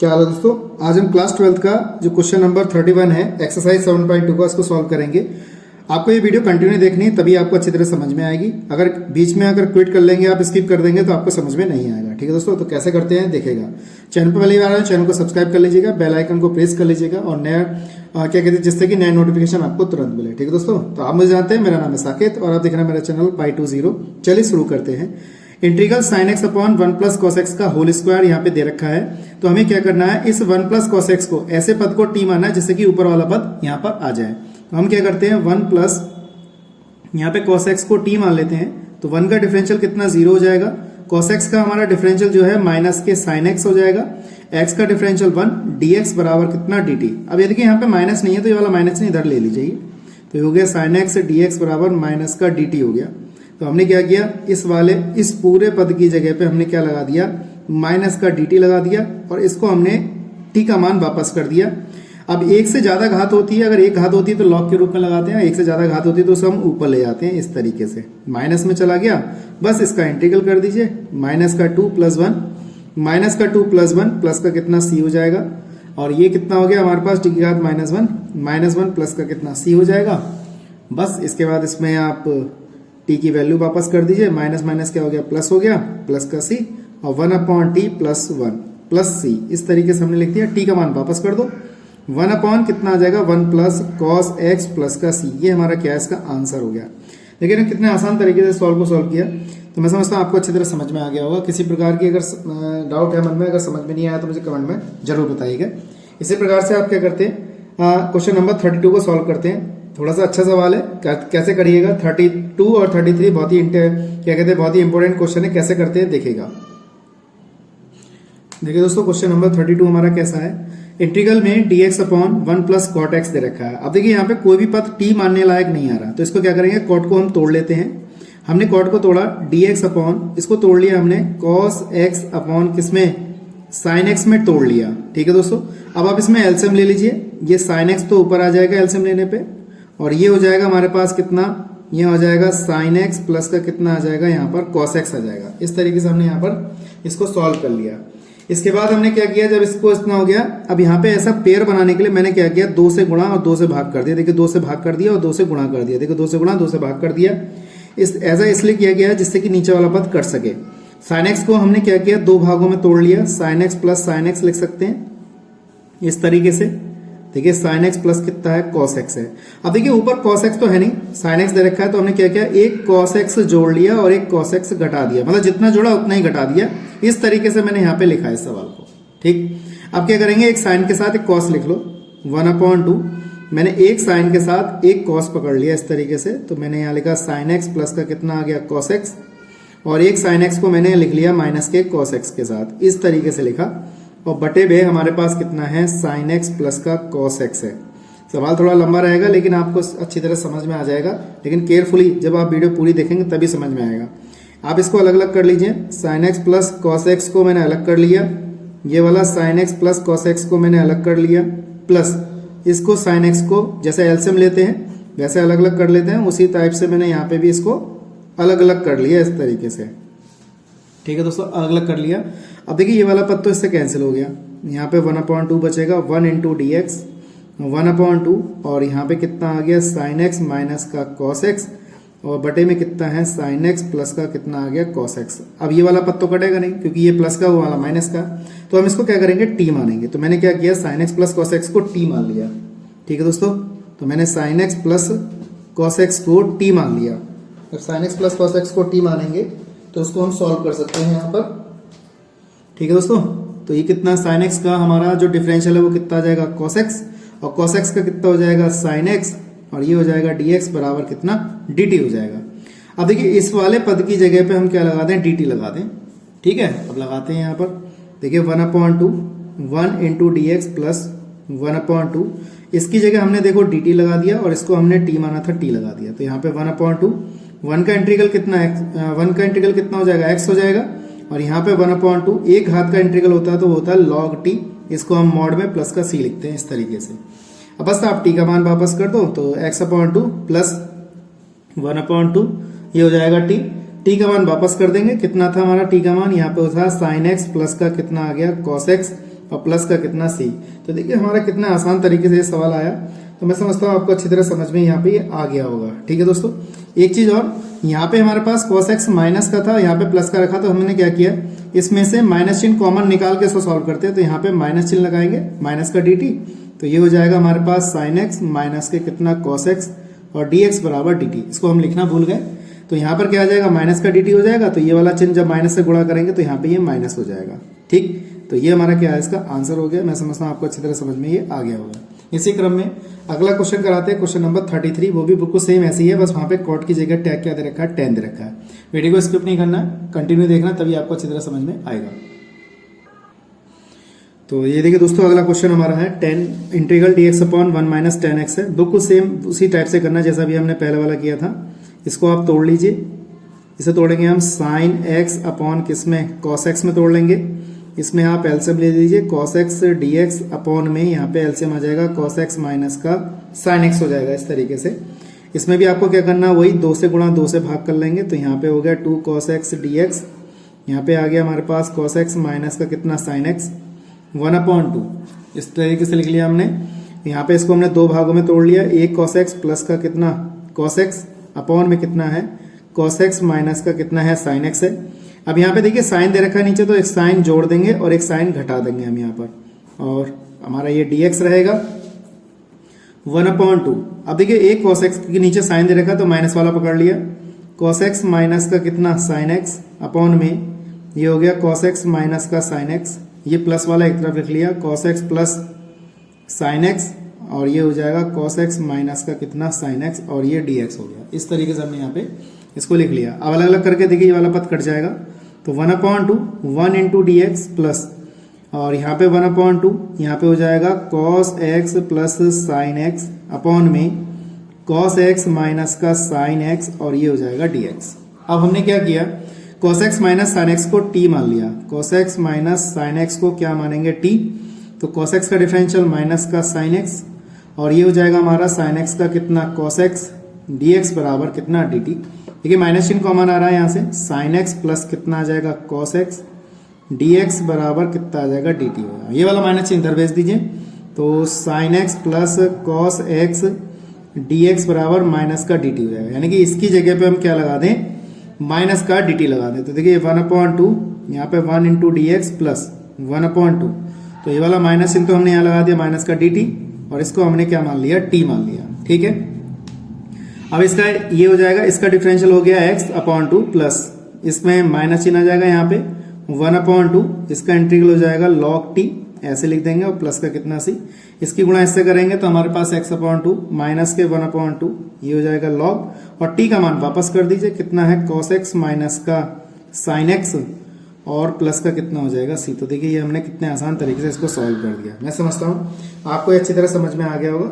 क्या हाल है दोस्तों। आज हम क्लास 12 का जो क्वेश्चन नंबर 31 है एक्सरसाइज 7.2 का, इसको सॉल्व करेंगे। आपको ये वीडियो कंटिन्यू देखनी है, तभी आपको अच्छी तरह समझ में आएगी। अगर बीच में अगर क्विट कर लेंगे, आप स्किप कर देंगे तो आपको समझ में नहीं आएगा। ठीक है दोस्तों, तो कैसे करते हैं देखेगा। चैनल पर पहली बार आए चैनल को सब्सक्राइब कर लीजिएगा, बेल आइकन को प्रेस कर लीजिएगा और नया क्या कहते हैं, जिससे कि नया नोटिफिकेशन आपको तुरंत मिले। ठीक है दोस्तों, तो आप मुझे जानते हैं, मेरा नाम है साकेत और आप देख रहे हैं मेरा चैनल Pi20। चलिए शुरू करते हैं। Integral sin x upon 1 plus cos x का होल स्क्वायर यहाँ पे दे रखा है। तो हमें क्या करना है, इस 1 प्लस कॉस एक्स को ऐसे पद को t मानना है जिससे कि ऊपर वाला पद यहाँ पर आ जाए। तो हम क्या करते हैं, 1 प्लस यहाँ पे cos x को t मान लेते हैं। तो 1 का डिफरेंशियल कितना 0 हो जाएगा। cos x का हमारा डिफरेंशियल जो है माइनस के sin x हो जाएगा। x का डिफरेंशियल 1 dx बराबर कितना dt। अब ये देखिए यहाँ पे माइनस नहीं है तो ये वाला माइनस नहीं इधर ले लीजिए। तो ये हो गया sin x dx बराबर माइनस का dt हो गया। तो हमने क्या किया, इस पूरे पद की जगह पे हमने क्या लगा दिया, माइनस का dt लगा दिया और इसको हमने t का मान वापस कर दिया। अब एक से ज्यादा घात होती है, अगर एक घात होती है तो log के रूप में लगाते हैं, एक से ज्यादा घात होती है तो उसे हम ऊपर ले जाते हैं इस तरीके से। माइनस में चला गया, बस इसका इंटीग्रल कर दीजिए। माइनस का 2 प्लस 1, माइनस का 2 प्लस 1 प्लस का कितना c हो जाएगा। और ये कितना हो गया हमारे पास, t की घात -1, -1 प्लस का कितना c हो जाएगा। बस इसके बाद इसमें आप t की वैल्यू वापस कर दीजिए। माइनस माइनस क्या हो गया, प्लस हो गया, प्लस का c और 1/t प्लस 1 प्लस c। इस तरीके से हमने लिख दिया। t का मान वापस कर दो, 1 कितना आ जाएगा, 1 प्लस कॉस एक्स प्लस का c। ये हमारा क्या है, इसका आंसर हो गया। देखिए ना कितने आसान तरीके से सॉल्व किया। तो मैं समझता हूँ आपको अच्छी तरह समझ में आ गया होगा। किसी प्रकार की अगर डाउट है मन में, अगर समझ में नहीं आया तो मुझे कमेंट में जरूर बताइएगा। इसी प्रकार से आप क्या करते हैं, क्वेश्चन नंबर 32 को सॉल्व करते हैं। थोड़ा सा अच्छा सवाल है, कैसे करिएगा। 32 और 33 बहुत ही क्या कहते हैं, बहुत ही इंपॉर्टेंट क्वेश्चन है। कैसे करते हैं देखिएगा। देखिए दोस्तों, क्वेश्चन नंबर 32 हमारा कैसा है, इंटीग्रल में dx upon 1 plus cot x दे रखा है। अब देखिए यहाँ पे कोई भी पद t मानने लायक नहीं आ रहा, तो इसको क्या करेंगे, कॉट को हम तोड़ लेते हैं। हमने कॉट को तोड़ा, dx अपॉन इसको तोड़ लिया हमने cos x अपॉन किसमें, sin x में तोड़ लिया। ठीक है दोस्तों, अब आप इसमें एलसीएम ले लीजिए। ये sin x तो ऊपर आ जाएगा एलसीएम लेने पे, और ये हो जाएगा हमारे पास कितना, ये हो जाएगा sin x प्लस का कितना आ जाएगा यहाँ पर cos x आ जाएगा। इस तरीके से हमने यहाँ पर इसको सॉल्व कर लिया। इसके बाद हमने क्या किया, जब इसको इतना हो गया, अब यहाँ पे ऐसा पेयर बनाने के लिए मैंने क्या किया, 2 से गुणा और 2 से भाग कर दिया। देखिए 2 से भाग कर दिया और 2 से गुणा कर दिया। देखिए 2 से गुणा 2 से भाग कर दिया। ऐसा इसलिए किया गया जिससे कि नीचे वाला पद कट सके। sin x को हमने क्या किया, 2 भागों में तोड़ लिया। sin x plus sin x लिख सकते हैं इस तरीके से। देखिए sin x प्लस कितना है, cos x है। अब देखिए ऊपर cos x तो है नहीं, sin x दे रखा है, तो हमने क्या किया, एक cos x जोड़ लिया और एक cos x घटा दिया। मतलब जितना जोड़ा उतना ही घटा दिया। इस तरीके से मैंने यहाँ पे लिखा है इस सवाल को। ठीक, अब क्या करेंगे, एक sin के साथ एक cos लिख लो, 1/2। मैंने एक sin के साथ एक cos पकड़ लिया इस तरीके से। तो मैंने यहाँ लिखा sin x प्लस का कितना आ गया, cos x, और एक sin x को मैंने लिख लिया माइनस के cos x के साथ। इस तरीके से लिखा, और बटे में हमारे पास कितना है, sin x प्लस का cos x है। सवाल थोड़ा लंबा रहेगा लेकिन आपको अच्छी तरह समझ में आ जाएगा। लेकिन केयरफुली जब आप वीडियो पूरी देखेंगे तभी समझ में आएगा। आप इसको अलग अलग कर लीजिए। sin x plus cos x को मैंने अलग कर लिया, ये वाला sin x plus cos x को मैंने अलग कर लिया, प्लस इसको sin x को जैसे एलसीएम लेते हैं वैसे अलग अलग कर लेते हैं। उसी टाइप से मैंने यहाँ पे भी इसको अलग अलग कर लिया इस तरीके से। ठीक है दोस्तों, अलग अलग कर लिया। अब देखिए ये वाला पद तो इससे कैंसिल हो गया। यहाँ पे 1/2 बचेगा, 1 इंटू डी एक्स 1/2, और यहाँ पे कितना आ गया, sin x माइनस का cos x, और बटे में कितना है, sin x प्लस का कितना आ गया, cos x। अब ये वाला पद तो कटेगा नहीं क्योंकि ये प्लस का, वो वाला माइनस का। तो हम इसको क्या करेंगे, t मानेंगे। तो मैंने क्या किया, sin x plus cos x को t मान लिया। ठीक है दोस्तों, तो मैंने sin x plus cos x को t मान लिया। जब sin x plus cos x को t मानेंगे तो उसको हम सॉल्व कर सकते हैं यहाँ पर। ठीक है दोस्तों, तो ये कितना, sin x का हमारा जो डिफरेंशियल है वो कितना आ जाएगा, cos x, और cos x का कितना हो जाएगा, sin x, और ये हो जाएगा dx बराबर कितना, dt हो जाएगा। अब देखिए इस वाले पद की जगह पे हम क्या लगा दें, dt लगा दें। ठीक है, अब लगाते हैं यहाँ पर। देखिए 1/2, 1 इंटू डी एक्स प्लस 1/2, इसकी जगह हमने देखो dt लगा दिया और इसको हमने t माना था, t लगा दिया। तो यहाँ पे 1/2, 1 का इंटीग्रल कितना है, 1 का इंटीग्रल कितना हो जाएगा, x हो जाएगा। और यहाँ पे 1/2 एक घात का इंटीग्रल होता है तो वो होता है log t। इसको हम मॉड में प्लस का c लिखते हैं इस तरीके से। अब बस आप t का मान वापस कर दो, तो x/2 प्लस 1/2 ये हो जाएगा t। t का मान वापस कर देंगे, कितना था हमारा t का मान, यहाँ पे था sin x प्लस का कितना आ गया, cos x, और प्लस का कितना सी। तो देखिए हमारा कितना आसान तरीके से ये सवाल आया। तो मैं समझता हूँ आपको अच्छी तरह समझ में यहाँ पे ये आ गया होगा। ठीक है दोस्तों, एक चीज और, यहाँ पे हमारे पास cos x माइनस का था, यहाँ पे प्लस का रखा, तो हमने क्या किया, इसमें से माइनस चिन्ह कॉमन निकाल के इसको सॉल्व करते हैं। तो यहाँ पे माइनस चिन्ह लगाएंगे, माइनस का dt, तो ये हो जाएगा हमारे पास sin x माइनस के कितना cos x और dx बराबर dt। इसको हम लिखना भूल गए, तो यहाँ पर क्या आ जाएगा, माइनस का dt हो जाएगा। तो ये वाला चिन्ह जब माइनस से गुणा करेंगे तो यहाँ पे ये माइनस हो जाएगा। ठीक, तो ये हमारा क्या है, इसका आंसर हो गया। मैं समझता हूँ आपको अच्छी तरह समझ में ये आ गया होगा। इसी क्रम में अगला क्वेश्चन कराते हैं, क्वेश्चन नंबर 33। वो भी बिल्कुल सेम ऐसी है, बस वहां पे कॉट की जगह टैग क्या दे रखा है, 10 दे रखा है। वीडियो को स्किप नहीं करना, कंटिन्यू देखना, तभी आपको अच्छी तरह समझ में आएगा। तो ये देखिए दोस्तों, अगला क्वेश्चन हमारा है 10 integral dx upon 1 minus 10x है। बिल्कुल सेम उसी टाइप से करना जैसा भी हमने पहले वाला किया था। इसको आप तोड़ लीजिए। इसे तोड़ेंगे हम sin x अपॉन किसमें, cos x में तोड़ लेंगे। इसमें आप एलसीएम ले लीजिए, cos x dx अपॉन में यहाँ पे एलसीएम आ जाएगा cos x माइनस का sin x हो जाएगा इस तरीके से। इसमें भी आपको क्या करना, वही 2 से गुणा 2 से भाग कर लेंगे। तो यहाँ पे हो गया 2 cos x dx, यहाँ पे आ गया हमारे पास cos x माइनस का कितना sin x 1/2, इस तरीके से लिख लिया हमने। यहाँ पे इसको हमने 2 भागों में तोड़ लिया, एक cos x प्लस का कितना cos x अपॉन में कितना है cos x माइनस का कितना है sin x है। अब यहाँ पे देखिए साइन दे रखा है नीचे, तो एक साइन जोड़ देंगे और एक साइन घटा देंगे हम यहाँ पर, और हमारा ये dx रहेगा 1/2। अब देखिए एक cos x के नीचे साइन दे रखा है तो माइनस वाला पकड़ लिया, cos x माइनस का कितना sin x अपॉन में ये हो गया cos x माइनस का sin x। ये प्लस वाला एक तरफ लिख लिया, cos x plus sin x, और ये हो जाएगा cos x माइनस का कितना sin x, और ये dx हो गया। इस तरीके से हमने यहाँ पे इसको लिख लिया। अब अलग अलग करके देखिए ये वाला पद कट जाएगा, तो 1/2 1 इंटू dx प्लस, और यहाँ पे 1/2 यहाँ पे हो जाएगा cos x plus sin x upon में cos x माइनस का sin x, और ये हो जाएगा dx। अब हमने क्या किया, cos x minus sin x को t मान लिया, cos x minus sin x को क्या मानेंगे t। तो cos x का डिफरेंशियल माइनस का sin x, और ये हो जाएगा हमारा sin x का कितना cos x dx बराबर कितना dt। देखिए माइनस चिन्ह कॉमन आ रहा है यहाँ से, sin x प्लस कितना आ जाएगा cos x dx बराबर कितना आ जाएगा dt होगा। ये वाला माइनस चिन्ह इधर भेज दीजिए, तो sin x plus cos x dx बराबर माइनस का dt हो जाएगा। यानी कि इसकी जगह पे हम क्या लगा दें, माइनस का dt लगा दें। तो देखिए 1/2 यहाँ पे 1 इंटू dx प्लस 1/2, तो ये वाला माइनस चिन्ह तो हमने यहाँ लगा दिया माइनस का dt, और इसको हमने क्या मान लिया, t मान लिया। ठीक है, अब इसका ये हो जाएगा, इसका डिफरेंशियल हो गया x/2 प्लस इसमें माइनस चिन्ह आ जाएगा यहाँ पे 1/2, इसका इंटीग्रल हो जाएगा log t, ऐसे लिख देंगे, और प्लस का कितना c, इसकी गुणा इससे करेंगे तो हमारे पास x/2 माइनस के 1/2 ये हो जाएगा log, और t का मान वापस कर दीजिए, कितना है cos x माइनस का sin x, और प्लस का कितना हो जाएगा c। तो देखिए ये हमने कितने आसान तरीके से इसको सॉल्व कर दिया। मैं समझता हूँ आपको अच्छी तरह समझ में आ गया होगा।